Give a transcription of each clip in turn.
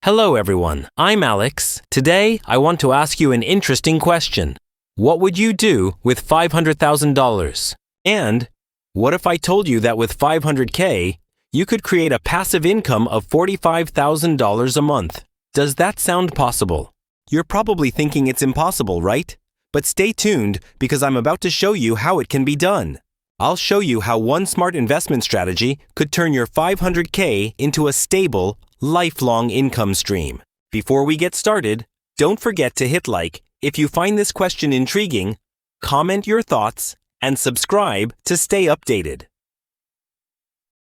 Hello everyone, I'm Alex. Today, I want to ask you an interesting question. What would you do with $500,000? And what if I told you that with $500K, you could create a passive income of $45,000 a month? Does that sound possible? You're probably thinking it's impossible, right? But stay tuned because I'm about to show you how it can be done. I'll show you how one smart investment strategy could turn your $500K into a stable, lifelong income stream. Before we get started, don't forget to hit like if you find this question intriguing, comment your thoughts, and subscribe to stay updated.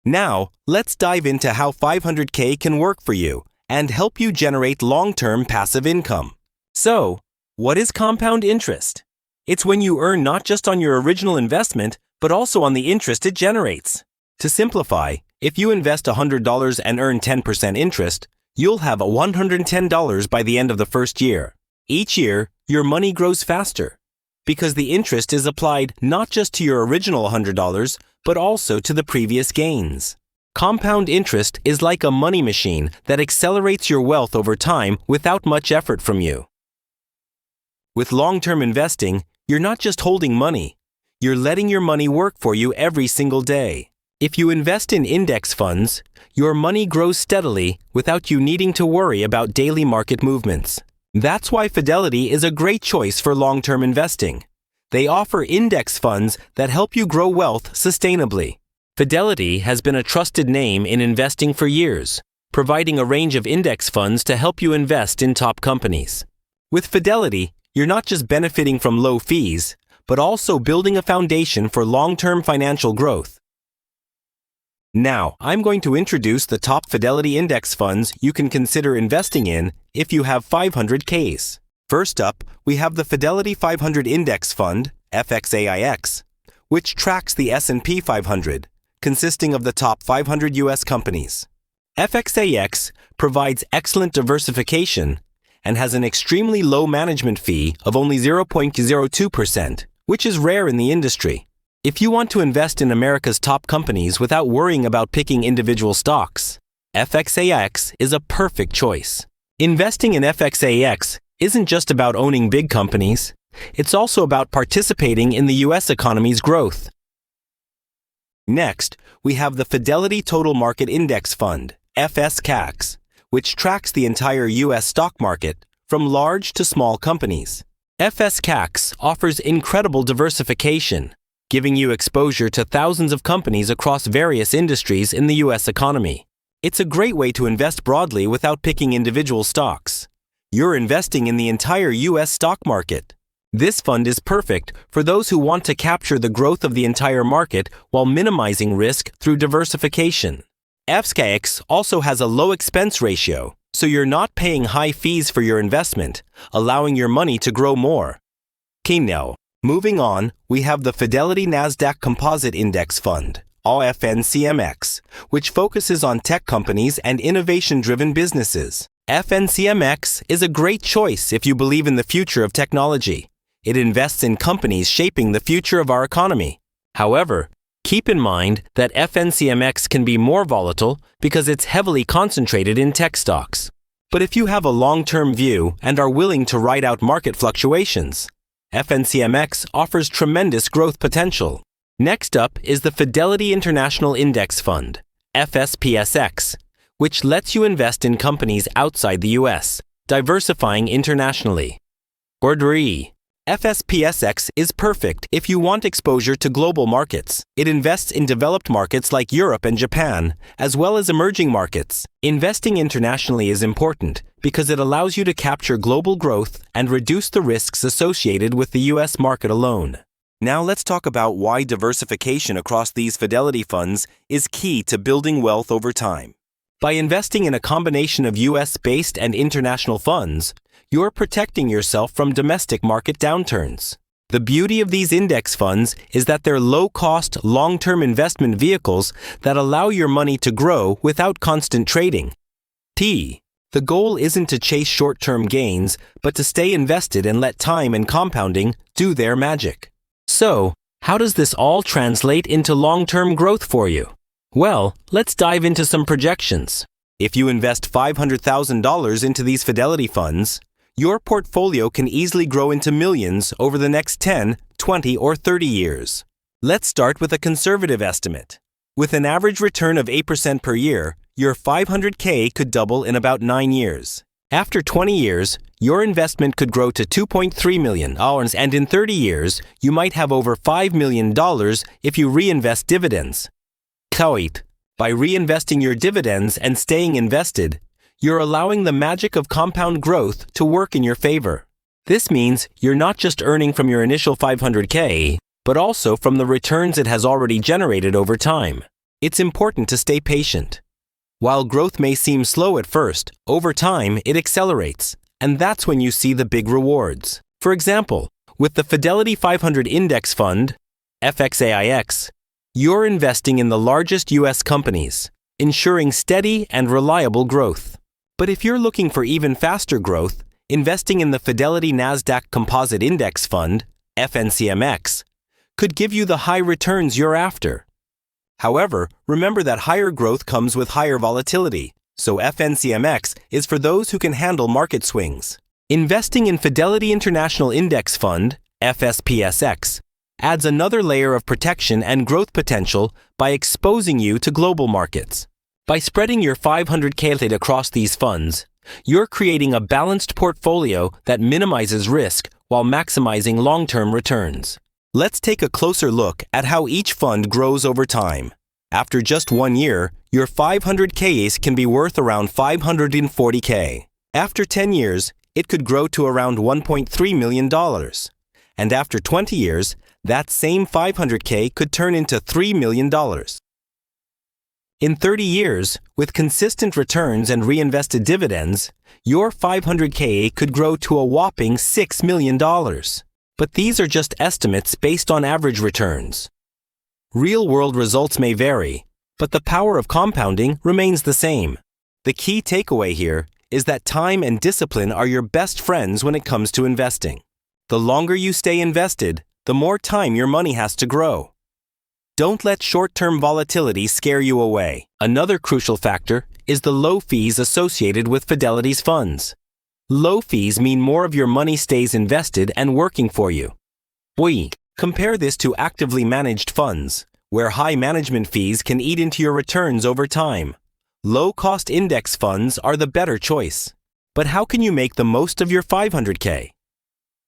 Now, let's dive into how $500K can work for you and help you generate long-term passive income. So, what is compound interest? It's when you earn not just on your original investment, but also on the interest it generates. To simplify, if you invest $100 and earn 10% interest, you'll have $110 by the end of the first year. Each year, your money grows faster because the interest is applied not just to your original $100, but also to the previous gains. Compound interest is like a money machine that accelerates your wealth over time without much effort from you. With long-term investing, you're not just holding money, you're letting your money work for you every single day. If you invest in index funds, your money grows steadily without you needing to worry about daily market movements. That's why Fidelity is a great choice for long-term investing. They offer index funds that help you grow wealth sustainably. Fidelity has been a trusted name in investing for years, providing a range of index funds to help you invest in top companies. With Fidelity, you're not just benefiting from low fees, but also building a foundation for long-term financial growth. Now, I'm going to introduce the top Fidelity index funds you can consider investing in if you have $500Ks. First up, we have the Fidelity 500 Index Fund, FXAIX, which tracks the S&P 500, consisting of the top 500 U.S. companies. FXAIX provides excellent diversification and has an extremely low management fee of only 0.02%, which is rare in the industry. If you want to invest in America's top companies without worrying about picking individual stocks, FXAIX is a perfect choice. Investing in FXAIX isn't just about owning big companies, it's also about participating in the U.S. economy's growth. Next, we have the Fidelity Total Market Index Fund, FSCAX, which tracks the entire U.S. stock market, from large to small companies. FSCAX offers incredible diversification, giving you exposure to thousands of companies across various industries in the U.S. economy. It's a great way to invest broadly without picking individual stocks. You're investing in the entire U.S. stock market. This fund is perfect for those who want to capture the growth of the entire market while minimizing risk through diversification. FSCAX also has a low expense ratio, so you're not paying high fees for your investment, allowing your money to grow more. Okay, now, moving on, we have the Fidelity Nasdaq Composite Index Fund, FNCMX, which focuses on tech companies and innovation-driven businesses. FNCMX is a great choice if you believe in the future of technology. It invests in companies shaping the future of our economy. However, keep in mind that FNCMX can be more volatile because it's heavily concentrated in tech stocks. But if you have a long-term view and are willing to ride out market fluctuations, FNCMX offers tremendous growth potential. Next up is the Fidelity International Index Fund, FSPSX, which lets you invest in companies outside the U.S., diversifying internationally. FSPSX is perfect if you want exposure to global markets. It invests in developed markets like Europe and Japan, as well as emerging markets. Investing internationally is important because it allows you to capture global growth and reduce the risks associated with the U.S. market alone. Now let's talk about why diversification across these Fidelity funds is key to building wealth over time. By investing in a combination of U.S.-based and international funds, you're protecting yourself from domestic market downturns. The beauty of these index funds is that they're low-cost, long-term investment vehicles that allow your money to grow without constant trading. The goal isn't to chase short-term gains, but to stay invested and let time and compounding do their magic. So, how does this all translate into long-term growth for you? Well, let's dive into some projections. If you invest $500,000 into these Fidelity funds, your portfolio can easily grow into millions over the next 10, 20, or 30 years. Let's start with a conservative estimate. With an average return of 8% per year, your $500K could double in about 9 years. After 20 years, your investment could grow to $2.3 million, and in 30 years, you might have over $5 million if you reinvest dividends. By reinvesting your dividends and staying invested, you're allowing the magic of compound growth to work in your favor. This means you're not just earning from your initial $500K, but also from the returns it has already generated over time. It's important to stay patient. While growth may seem slow at first, over time it accelerates, and that's when you see the big rewards. For example, with the Fidelity 500 Index Fund, FXAIX, you're investing in the largest U.S. companies, ensuring steady and reliable growth. But if you're looking for even faster growth, investing in the Fidelity Nasdaq Composite Index Fund, FNCMX, could give you the high returns you're after. However, remember that higher growth comes with higher volatility, so FNCMX is for those who can handle market swings. Investing in Fidelity International Index Fund, FSPSX, adds another layer of protection and growth potential by exposing you to global markets. By spreading your $500K across these funds, you're creating a balanced portfolio that minimizes risk while maximizing long-term returns. Let's take a closer look at how each fund grows over time. After just 1 year, your $500K can be worth around $540K. After 10 years, it could grow to around $1.3 million. And after 20 years, that same $500K could turn into $3 million. In 30 years, with consistent returns and reinvested dividends, your $500K could grow to a whopping $6 million. But these are just estimates based on average returns. Real-world results may vary, but the power of compounding remains the same. The key takeaway here is that time and discipline are your best friends when it comes to investing. The longer you stay invested, the more time your money has to grow. Don't let short-term volatility scare you away. Another crucial factor is the low fees associated with Fidelity's funds. Low fees mean more of your money stays invested and working for you. Compare this to actively managed funds, where high management fees can eat into your returns over time. Low-cost index funds are the better choice. But how can you make the most of your $500K?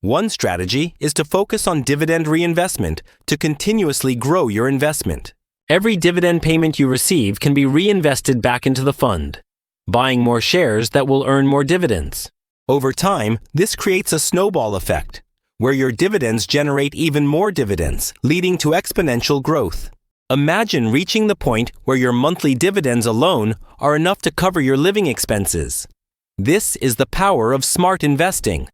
One strategy is to focus on dividend reinvestment to continuously grow your investment. Every dividend payment you receive can be reinvested back into the fund, buying more shares that will earn more dividends. Over time, this creates a snowball effect, where your dividends generate even more dividends, leading to exponential growth. Imagine reaching the point where your monthly dividends alone are enough to cover your living expenses. This is the power of smart investing.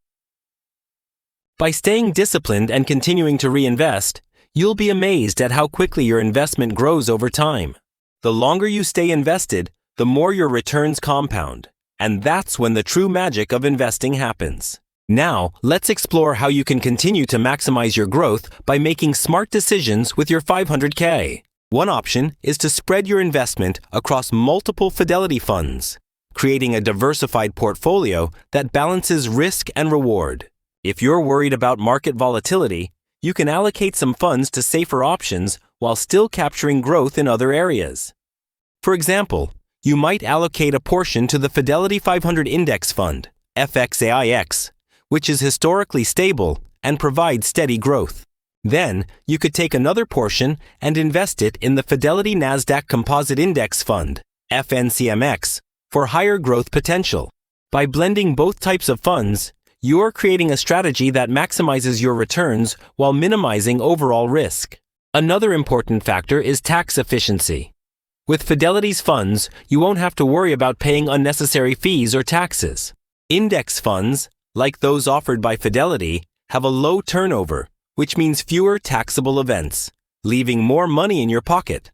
By staying disciplined and continuing to reinvest, you'll be amazed at how quickly your investment grows over time. The longer you stay invested, the more your returns compound. And that's when the true magic of investing happens. Now, let's explore how you can continue to maximize your growth by making smart decisions with your $500K. One option is to spread your investment across multiple Fidelity funds, creating a diversified portfolio that balances risk and reward. If you're worried about market volatility, you can allocate some funds to safer options while still capturing growth in other areas. For example, you might allocate a portion to the Fidelity 500 Index Fund, FXAIX, which is historically stable and provides steady growth. Then, you could take another portion and invest it in the Fidelity Nasdaq Composite Index Fund, FNCMX, for higher growth potential. By blending both types of funds, you're creating a strategy that maximizes your returns while minimizing overall risk. Another important factor is tax efficiency. With Fidelity's funds, you won't have to worry about paying unnecessary fees or taxes. Index funds, like those offered by Fidelity, have a low turnover, which means fewer taxable events, leaving more money in your pocket.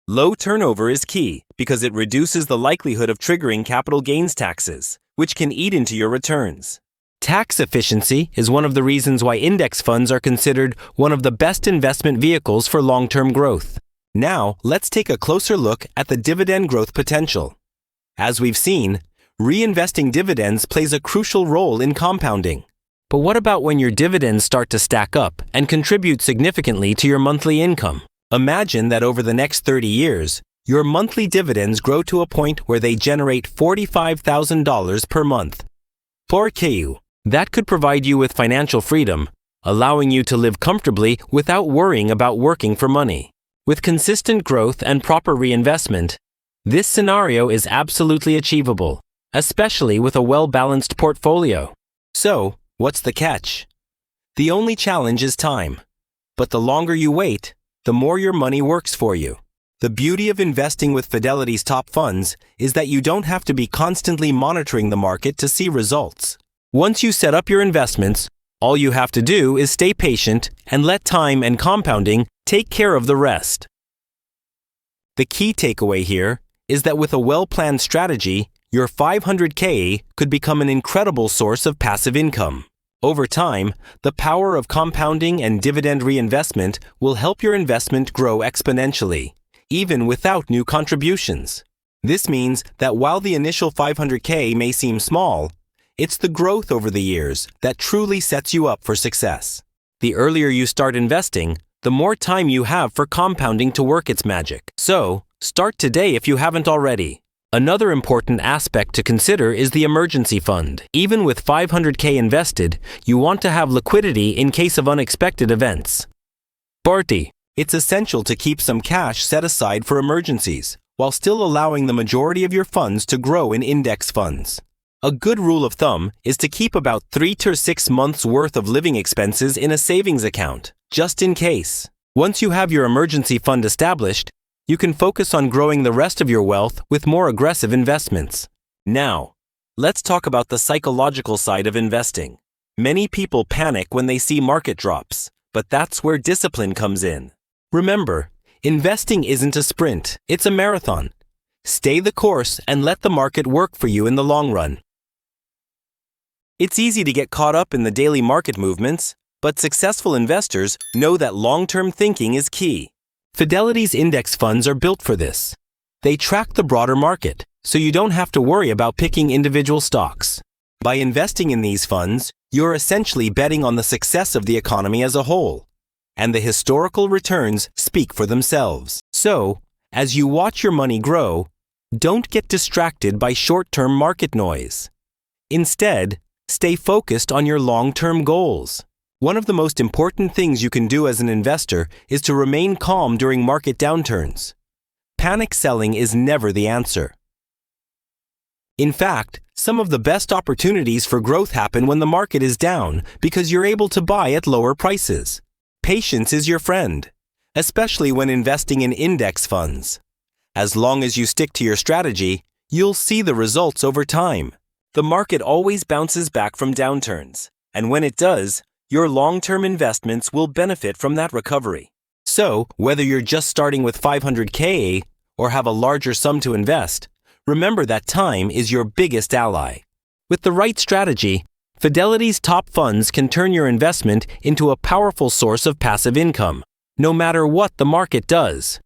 Low turnover is key because it reduces the likelihood of triggering capital gains taxes, which can eat into your returns. Tax efficiency is one of the reasons why index funds are considered one of the best investment vehicles for long-term growth. Now, let's take a closer look at the dividend growth potential. As we've seen, reinvesting dividends plays a crucial role in compounding. But what about when your dividends start to stack up and contribute significantly to your monthly income? Imagine that over the next 30 years, your monthly dividends grow to a point where they generate $45,000 per month. Porquê? That could provide you with financial freedom, allowing you to live comfortably without worrying about working for money. With consistent growth and proper reinvestment, this scenario is absolutely achievable, especially with a well-balanced portfolio. So, what's the catch? The only challenge is time. But the longer you wait, the more your money works for you. The beauty of investing with Fidelity's top funds is that you don't have to be constantly monitoring the market to see results. Once you set up your investments, all you have to do is stay patient and let time and compounding take care of the rest. The key takeaway here is that with a well-planned strategy, your 500K could become an incredible source of passive income. Over time, the power of compounding and dividend reinvestment will help your investment grow exponentially, even without new contributions. This means that while the initial 500K may seem small, it's the growth over the years that truly sets you up for success. The earlier you start investing, the more time you have for compounding to work its magic. So, start today if you haven't already. Another important aspect to consider is the emergency fund. Even with 500K invested, you want to have liquidity in case of unexpected events. Party. It's essential to keep some cash set aside for emergencies, while still allowing the majority of your funds to grow in index funds. A good rule of thumb is to keep about 3 to 6 months' worth of living expenses in a savings account, just in case. Once you have your emergency fund established, you can focus on growing the rest of your wealth with more aggressive investments. Now, let's talk about the psychological side of investing. Many people panic when they see market drops, but that's where discipline comes in. Remember, investing isn't a sprint, it's a marathon. Stay the course and let the market work for you in the long run. It's easy to get caught up in the daily market movements, but successful investors know that long-term thinking is key. Fidelity's index funds are built for this. They track the broader market, so you don't have to worry about picking individual stocks. By investing in these funds, you're essentially betting on the success of the economy as a whole, and the historical returns speak for themselves. So, as you watch your money grow, don't get distracted by short-term market noise. Instead, stay focused on your long-term goals. One of the most important things you can do as an investor is to remain calm during market downturns. Panic selling is never the answer. In fact, some of the best opportunities for growth happen when the market is down because you're able to buy at lower prices. Patience is your friend, especially when investing in index funds. As long as you stick to your strategy, you'll see the results over time. The market always bounces back from downturns, and when it does, your long-term investments will benefit from that recovery. So, whether you're just starting with 500K or have a larger sum to invest, remember that time is your biggest ally. With the right strategy, Fidelity's top funds can turn your investment into a powerful source of passive income, no matter what the market does.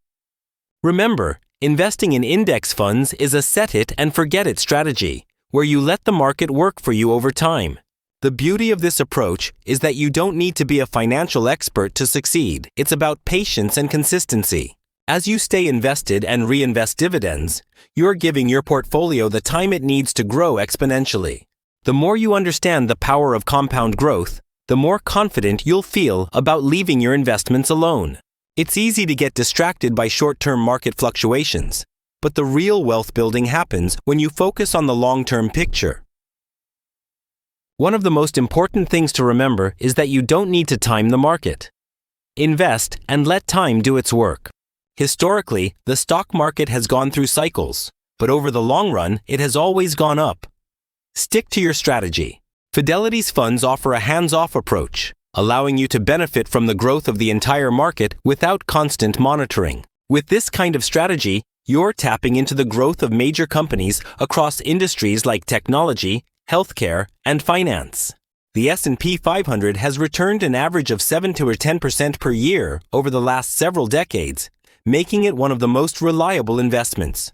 Remember, investing in index funds is a set-it-and-forget-it strategy, where you let the market work for you over time. The beauty of this approach is that you don't need to be a financial expert to succeed. It's about patience and consistency. As you stay invested and reinvest dividends, you're giving your portfolio the time it needs to grow exponentially. The more you understand the power of compound growth, the more confident you'll feel about leaving your investments alone. It's easy to get distracted by short-term market fluctuations, but the real wealth building happens when you focus on the long-term picture. One of the most important things to remember is that you don't need to time the market. Invest and let time do its work. Historically, the stock market has gone through cycles, but over the long run, it has always gone up. Stick to your strategy. Fidelity's funds offer a hands-off approach, allowing you to benefit from the growth of the entire market without constant monitoring. With this kind of strategy, you're tapping into the growth of major companies across industries like technology, healthcare, and finance. The S&P 500 has returned an average of 7 to 10% per year over the last several decades, making it one of the most reliable investments.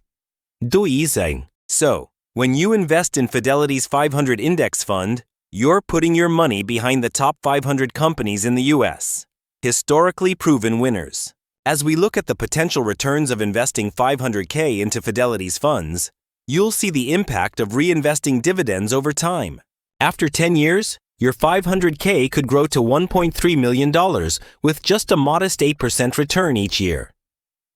So, when you invest in Fidelity's 500 Index Fund, you're putting your money behind the top 500 companies in the U.S., historically proven winners. As we look at the potential returns of investing $500K into Fidelity's funds, you'll see the impact of reinvesting dividends over time. After 10 years, your $500K could grow to $1.3 million with just a modest 8% return each year.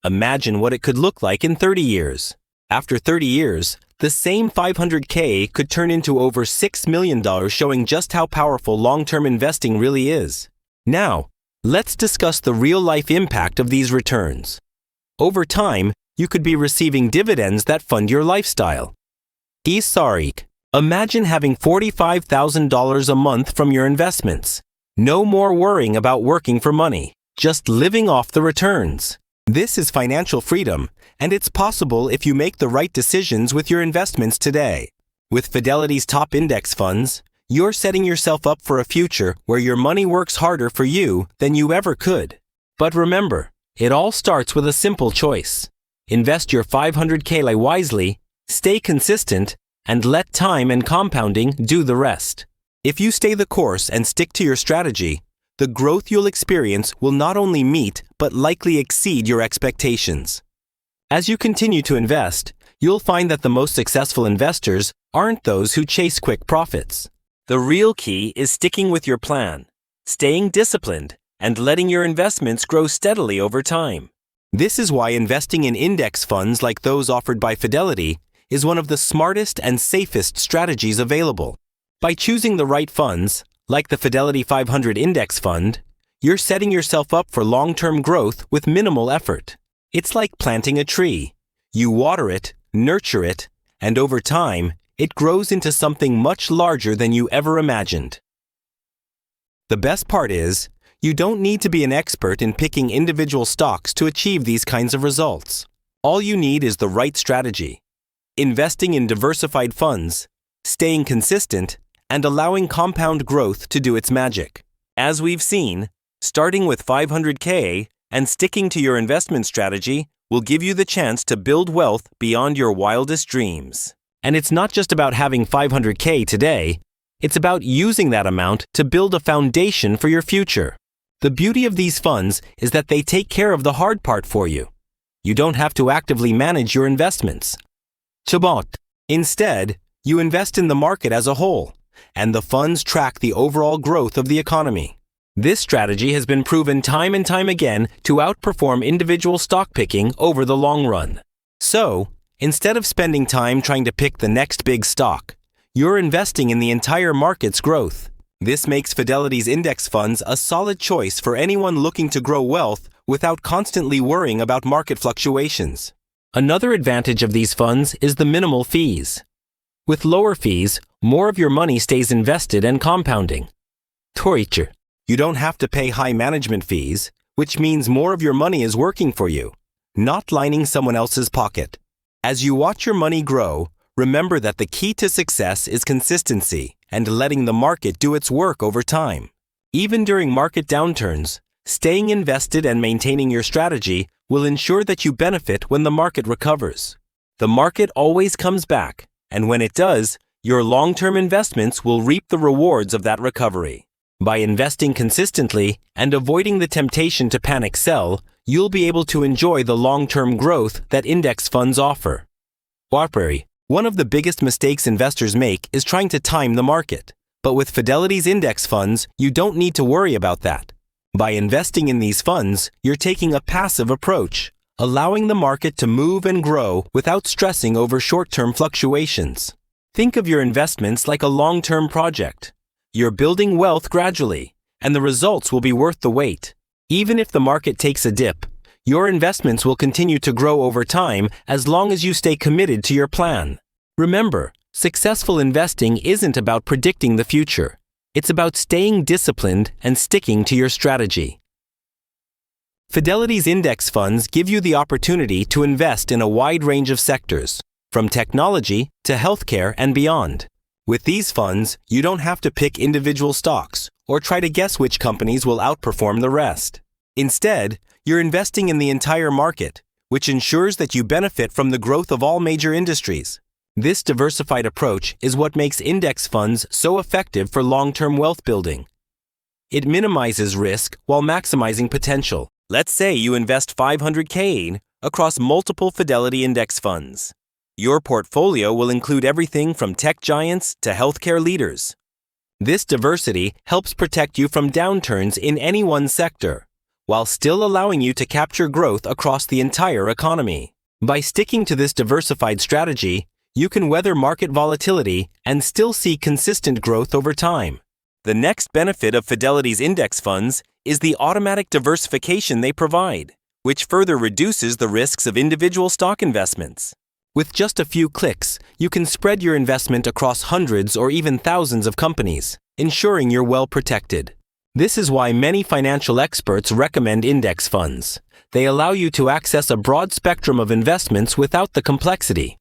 Imagine what it could look like in 30 years. After 30 years, the same $500K could turn into over $6 million, showing just how powerful long-term investing really is. Now, let's discuss the real-life impact of these returns. Over time, you could be receiving dividends that fund your lifestyle. Isarik, imagine having $45,000 a month from your investments. No more worrying about working for money, just living off the returns. This is financial freedom, and it's possible if you make the right decisions with your investments today. With Fidelity's top index funds, you're setting yourself up for a future where your money works harder for you than you ever could. But remember, it all starts with a simple choice. Invest your $500K wisely, stay consistent, and let time and compounding do the rest. If you stay the course and stick to your strategy, the growth you'll experience will not only meet but likely exceed your expectations. As you continue to invest, you'll find that the most successful investors aren't those who chase quick profits. The real key is sticking with your plan, staying disciplined, and letting your investments grow steadily over time. This is why investing in index funds like those offered by Fidelity is one of the smartest and safest strategies available. By choosing the right funds, like the Fidelity 500 Index Fund, you're setting yourself up for long-term growth with minimal effort. It's like planting a tree. You water it, nurture it, and over time, it grows into something much larger than you ever imagined. The best part is, you don't need to be an expert in picking individual stocks to achieve these kinds of results. All you need is the right strategy. Investing in diversified funds, staying consistent, and allowing compound growth to do its magic. As we've seen, starting with $500K and sticking to your investment strategy will give you the chance to build wealth beyond your wildest dreams. And it's not just about having $500K today, it's about using that amount to build a foundation for your future. The beauty of these funds is that they take care of the hard part for you. You don't have to actively manage your investments. Chabot. Instead, you invest in the market as a whole, and the funds track the overall growth of the economy. This strategy has been proven time and time again to outperform individual stock picking over the long run. So, instead of spending time trying to pick the next big stock, you're investing in the entire market's growth. This makes Fidelity's index funds a solid choice for anyone looking to grow wealth without constantly worrying about market fluctuations. Another advantage of these funds is the minimal fees. With lower fees, more of your money stays invested and compounding. Torture. You don't have to pay high management fees, which means more of your money is working for you, not lining someone else's pocket. As you watch your money grow, remember that the key to success is consistency and letting the market do its work over time. Even during market downturns, staying invested and maintaining your strategy will ensure that you benefit when the market recovers. The market always comes back, and when it does, your long-term investments will reap the rewards of that recovery. By investing consistently and avoiding the temptation to panic sell, you'll be able to enjoy the long-term growth that index funds offer. One of the biggest mistakes investors make is trying to time the market. But with Fidelity's index funds, you don't need to worry about that. By investing in these funds, you're taking a passive approach, allowing the market to move and grow without stressing over short-term fluctuations. Think of your investments like a long-term project. You're building wealth gradually, and the results will be worth the wait. Even if the market takes a dip, your investments will continue to grow over time as long as you stay committed to your plan. Remember, successful investing isn't about predicting the future. It's about staying disciplined and sticking to your strategy. Fidelity's index funds give you the opportunity to invest in a wide range of sectors, from technology to healthcare and beyond. With these funds, you don't have to pick individual stocks or try to guess which companies will outperform the rest. Instead, you're investing in the entire market, which ensures that you benefit from the growth of all major industries. This diversified approach is what makes index funds so effective for long-term wealth building. It minimizes risk while maximizing potential. Let's say you invest $500K across multiple Fidelity index funds. Your portfolio will include everything from tech giants to healthcare leaders. This diversity helps protect you from downturns in any one sector, while still allowing you to capture growth across the entire economy. By sticking to this diversified strategy, you can weather market volatility and still see consistent growth over time. The next benefit of Fidelity's index funds is the automatic diversification they provide, which further reduces the risks of individual stock investments. With just a few clicks, you can spread your investment across hundreds or even thousands of companies, ensuring you're well protected. This is why many financial experts recommend index funds. They allow you to access a broad spectrum of investments without the complexity.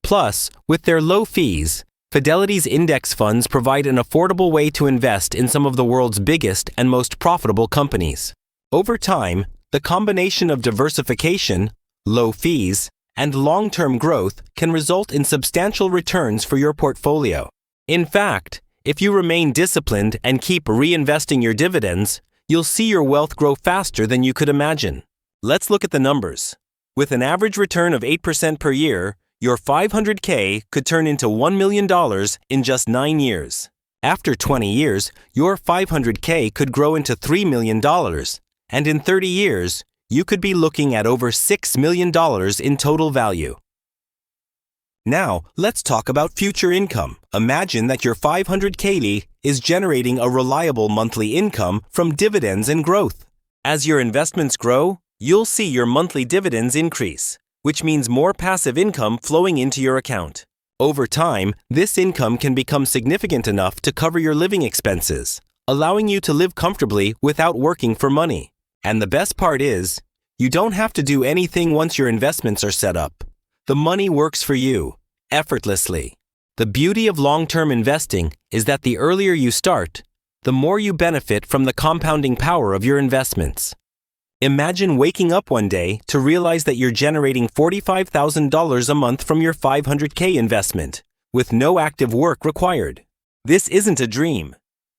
Plus, with their low fees, Fidelity's index funds provide an affordable way to invest in some of the world's biggest and most profitable companies. Over time, the combination of diversification, low fees, and long-term growth can result in substantial returns for your portfolio. In fact, if you remain disciplined and keep reinvesting your dividends, you'll see your wealth grow faster than you could imagine. Let's look at the numbers. With an average return of 8% per year, your $500K could turn into $1 million in just 9 years. After 20 years, your $500K could grow into $3 million, and in 30 years, you could be looking at over $6 million in total value. Now, let's talk about future income. Imagine that your $500K is generating a reliable monthly income from dividends and growth. As your investments grow, you'll see your monthly dividends increase, which means more passive income flowing into your account. Over time, this income can become significant enough to cover your living expenses, allowing you to live comfortably without working for money. And the best part is, you don't have to do anything once your investments are set up. The money works for you, effortlessly. The beauty of long-term investing is that the earlier you start, the more you benefit from the compounding power of your investments. Imagine waking up one day to realize that you're generating $45,000 a month from your $500K investment, with no active work required. This isn't a dream.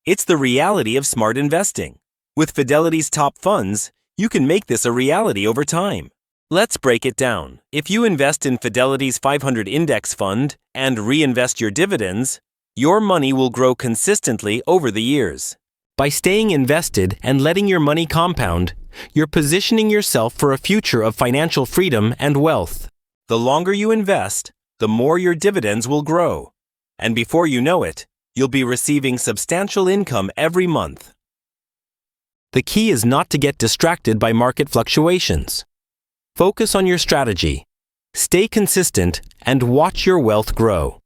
It's the reality of smart investing. With Fidelity's top funds, you can make this a reality over time. Let's break it down. If you invest in Fidelity's 500 Index Fund and reinvest your dividends, your money will grow consistently over the years. By staying invested and letting your money compound, you're positioning yourself for a future of financial freedom and wealth. The longer you invest, the more your dividends will grow. And before you know it, you'll be receiving substantial income every month. The key is not to get distracted by market fluctuations. Focus on your strategy, stay consistent, and watch your wealth grow.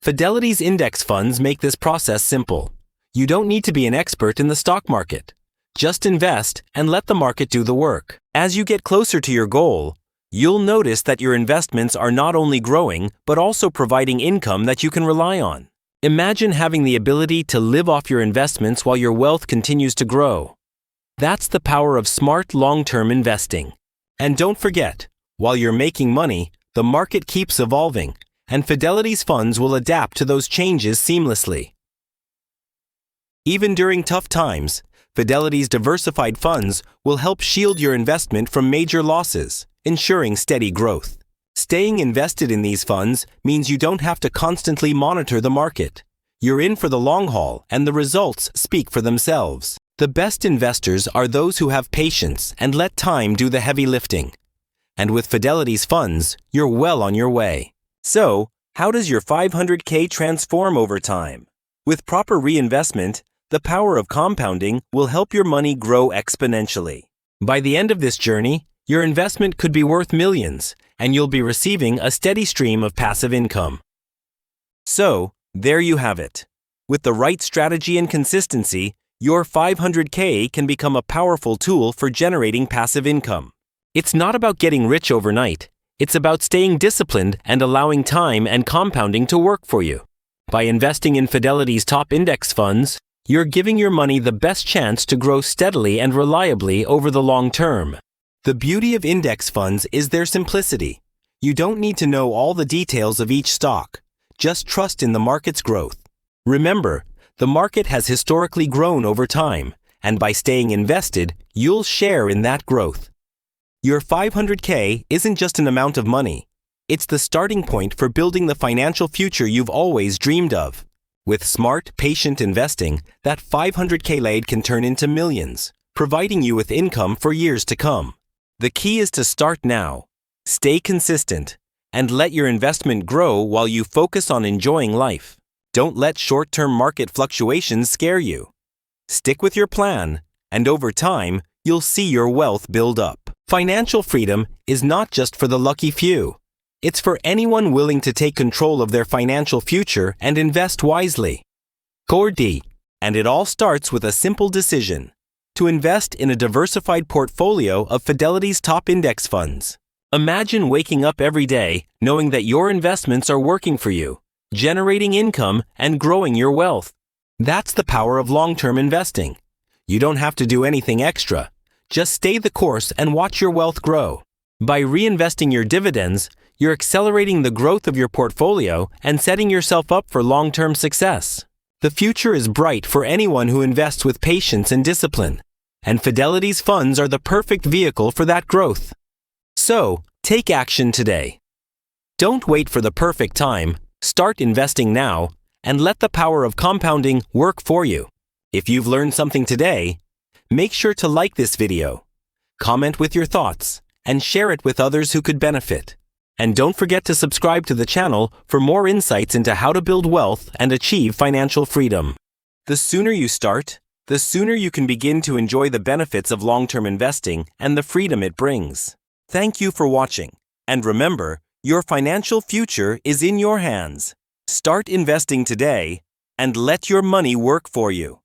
Fidelity's index funds make this process simple. You don't need to be an expert in the stock market. Just invest and let the market do the work. As you get closer to your goal, you'll notice that your investments are not only growing, but also providing income that you can rely on. Imagine having the ability to live off your investments while your wealth continues to grow. That's the power of smart long-term investing. And don't forget, while you're making money, the market keeps evolving, and Fidelity's funds will adapt to those changes seamlessly. Even during tough times, Fidelity's diversified funds will help shield your investment from major losses, ensuring steady growth. Staying invested in these funds means you don't have to constantly monitor the market. You're in for the long haul, and the results speak for themselves. The best investors are those who have patience and let time do the heavy lifting. And with Fidelity's funds, you're well on your way. So, how does your $500K transform over time? With proper reinvestment, the power of compounding will help your money grow exponentially. By the end of this journey, your investment could be worth millions, and you'll be receiving a steady stream of passive income. So, there you have it. With the right strategy and consistency, your $500K can become a powerful tool for generating passive income. It's not about getting rich overnight. It's about staying disciplined and allowing time and compounding to work for you. By investing in Fidelity's top index funds, you're giving your money the best chance to grow steadily and reliably over the long term. The beauty of index funds is their simplicity. You don't need to know all the details of each stock. Just trust in the market's growth. Remember, the market has historically grown over time, and by staying invested, you'll share in that growth. Your 500K isn't just an amount of money. It's the starting point for building the financial future you've always dreamed of. With smart, patient investing, that 500K laid can turn into millions, providing you with income for years to come. The key is to start now. Stay consistent, and let your investment grow while you focus on enjoying life. Don't let short-term market fluctuations scare you. Stick with your plan, and over time, you'll see your wealth build up. Financial freedom is not just for the lucky few. It's for anyone willing to take control of their financial future and invest wisely. Core D, and it all starts with a simple decision: to invest in a diversified portfolio of Fidelity's top index funds. Imagine waking up every day knowing that your investments are working for you, generating income and growing your wealth. That's the power of long-term investing. You don't have to do anything extra. Just stay the course and watch your wealth grow. By reinvesting your dividends, you're accelerating the growth of your portfolio and setting yourself up for long-term success. The future is bright for anyone who invests with patience and discipline, and Fidelity's funds are the perfect vehicle for that growth. So, take action today. Don't wait for the perfect time. Start investing now, and let the power of compounding work for you. If you've learned something today, make sure to like this video, comment with your thoughts, and share it with others who could benefit. And don't forget to subscribe to the channel for more insights into how to build wealth and achieve financial freedom. The sooner you start, the sooner you can begin to enjoy the benefits of long-term investing and the freedom it brings. Thank you for watching. And remember, your financial future is in your hands. Start investing today and let your money work for you.